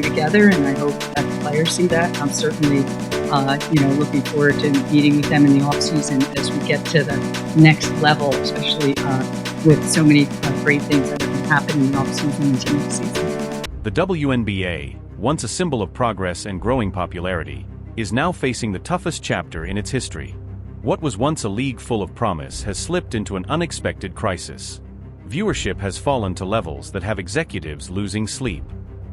do together, and I hope that the players see that. I'm certainly, looking forward to meeting with them in the offseason as we get to the next level, especially with so many great things that have been happening in the offseason into next season. The WNBA, once a symbol of progress and growing popularity, is now facing the toughest chapter in its history. What was once a league full of promise has slipped into an unexpected crisis. Viewership has fallen to levels that have executives losing sleep.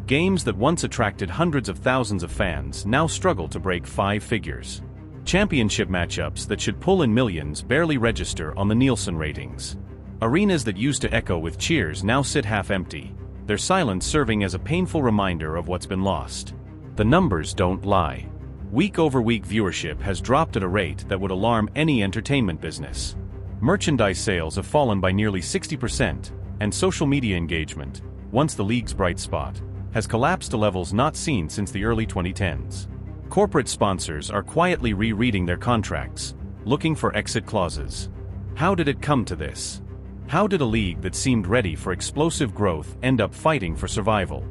Games that once attracted hundreds of thousands of fans now struggle to break 5 figures. Championship matchups that should pull in millions barely register on the Nielsen ratings. Arenas that used to echo with cheers now sit half empty, their silence serving as a painful reminder of what's been lost. The numbers don't lie. Week-over-week viewership has dropped at a rate that would alarm any entertainment business. Merchandise sales have fallen by nearly 60%, and social media engagement, once the league's bright spot, has collapsed to levels not seen since the early 2010s. Corporate sponsors are quietly rereading their contracts, looking for exit clauses. How did it come to this? How did a league that seemed ready for explosive growth end up fighting for survival?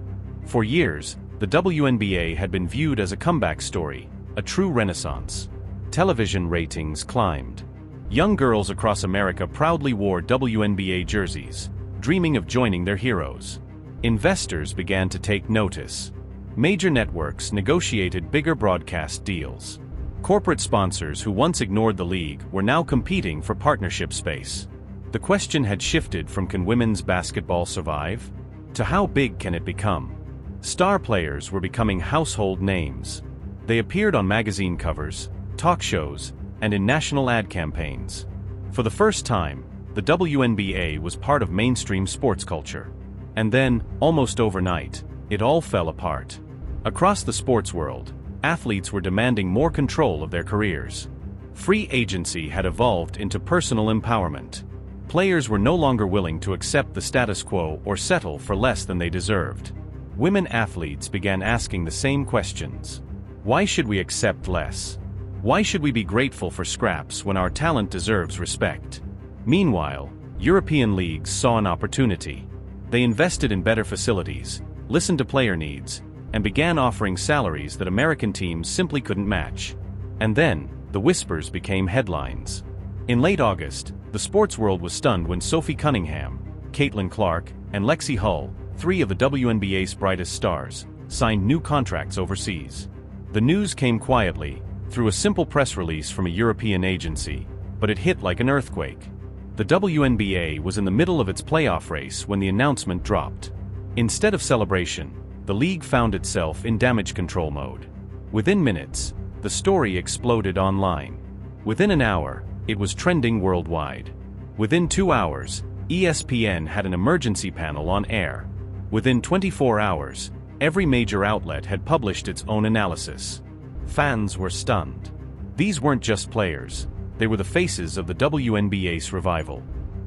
For years, the WNBA had been viewed as a comeback story, a true renaissance. Television ratings climbed. Young girls across America proudly wore WNBA jerseys, dreaming of joining their heroes. Investors began to take notice. Major networks negotiated bigger broadcast deals. Corporate sponsors who once ignored the league were now competing for partnership space. The question had shifted from can women's basketball survive? To how big can it become? Star players were becoming household names. They appeared on magazine covers, talk shows, and in national ad campaigns. For the first time, the WNBA was part of mainstream sports culture. And then, almost overnight, it all fell apart. Across the sports world, athletes were demanding more control of their careers. Free agency had evolved into personal empowerment. Players were no longer willing to accept the status quo or settle for less than they deserved. Women athletes began asking the same questions. Why should we accept less? Why should we be grateful for scraps when our talent deserves respect? Meanwhile, European leagues saw an opportunity. They invested in better facilities, listened to player needs, and began offering salaries that American teams simply couldn't match. And then, the whispers became headlines. In late August, the sports world was stunned when Sophie Cunningham, Caitlin Clark, and Lexie Hull, 3 of the WNBA's brightest stars, signed new contracts overseas. The news came quietly, through a simple press release from a European agency, but it hit like an earthquake. The WNBA was in the middle of its playoff race when the announcement dropped. Instead of celebration, the league found itself in damage control mode. Within minutes, the story exploded online. Within an hour, it was trending worldwide. Within 2 hours, ESPN had an emergency panel on air. Within 24 hours, every major outlet had published its own analysis. Fans were stunned. These weren't just players. They were the faces of the WNBA's revival.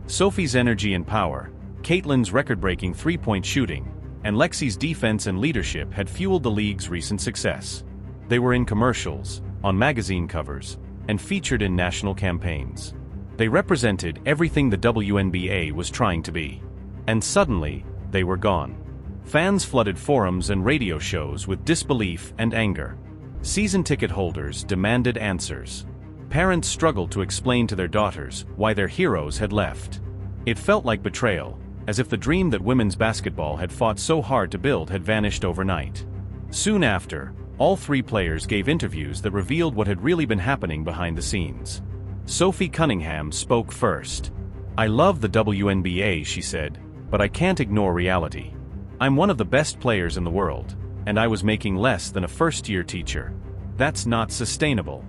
Sophie's energy and power, Caitlin's record-breaking three-point shooting, and Lexie's defense and leadership had fueled the league's recent success. They were in commercials, on magazine covers, and featured in national campaigns. They represented everything the WNBA was trying to be. And suddenly, they were gone. Fans flooded forums and radio shows with disbelief and anger. Season ticket holders demanded answers. Parents struggled to explain to their daughters why their heroes had left. It felt like betrayal, as if the dream that women's basketball had fought so hard to build had vanished overnight. Soon after, all 3 players gave interviews that revealed what had really been happening behind the scenes. Sophie Cunningham spoke first. "I love the WNBA," she said, "but I can't ignore reality. I'm one of the best players in the world, and I was making less than a first-year teacher. That's not sustainable."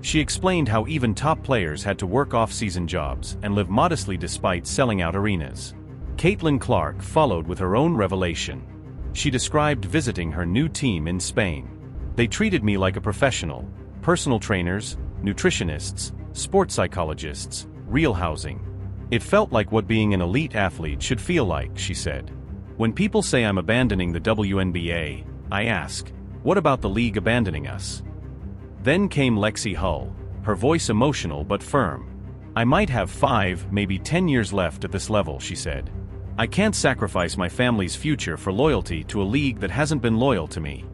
She explained how even top players had to work off-season jobs and live modestly despite selling out arenas. Caitlin Clark followed with her own revelation. She described visiting her new team in Spain. "They treated me like a professional, personal trainers, nutritionists, sports psychologists, real housing. It felt like what being an elite athlete should feel like," she said. "When people say I'm abandoning the WNBA, I ask, what about the league abandoning us?" Then came Lexie Hull, her voice emotional but firm. "I might have 5, maybe 10 years left at this level," she said. I can't sacrifice my family's future for loyalty to a league that hasn't been loyal to me."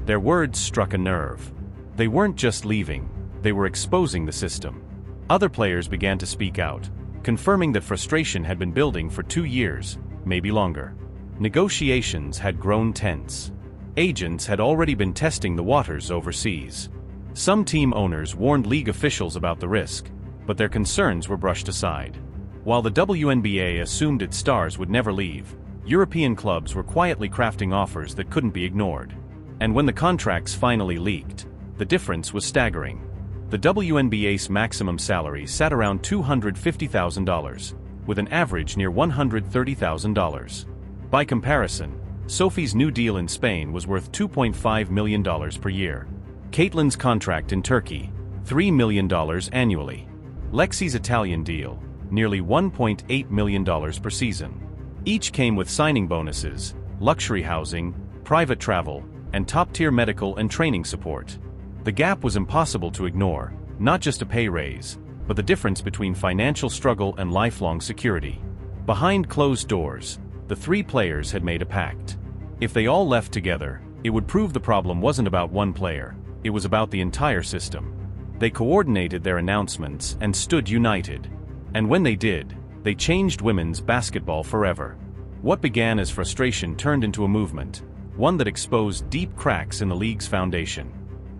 Their words struck a nerve. They weren't just leaving, they were exposing the system. Other players began to speak out, confirming that frustration had been building for 2 years, maybe longer. Negotiations had grown tense. Agents had already been testing the waters overseas. Some team owners warned league officials about the risk, but their concerns were brushed aside. While the WNBA assumed its stars would never leave, European clubs were quietly crafting offers that couldn't be ignored. And when the contracts finally leaked, the difference was staggering. The WNBA's maximum salary sat around $250,000, with an average near $130,000. By comparison, Sophie's new deal in Spain was worth $2.5 million per year. Caitlin's contract in Turkey, $3 million annually. Lexie's Italian deal, nearly $1.8 million per season. Each came with signing bonuses, luxury housing, private travel, and top-tier medical and training support. The gap was impossible to ignore, not just a pay raise, but the difference between financial struggle and lifelong security. Behind closed doors, the 3 players had made a pact. If they all left together, it would prove the problem wasn't about one player, it was about the entire system. They coordinated their announcements and stood united. And when they did, they changed women's basketball forever. What began as frustration turned into a movement, one that exposed deep cracks in the league's foundation.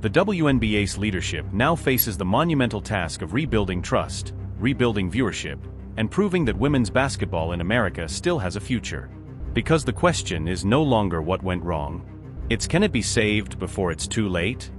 The WNBA's leadership now faces the monumental task of rebuilding trust, rebuilding viewership, and proving that women's basketball in America still has a future. Because the question is no longer what went wrong, it's can it be saved before it's too late?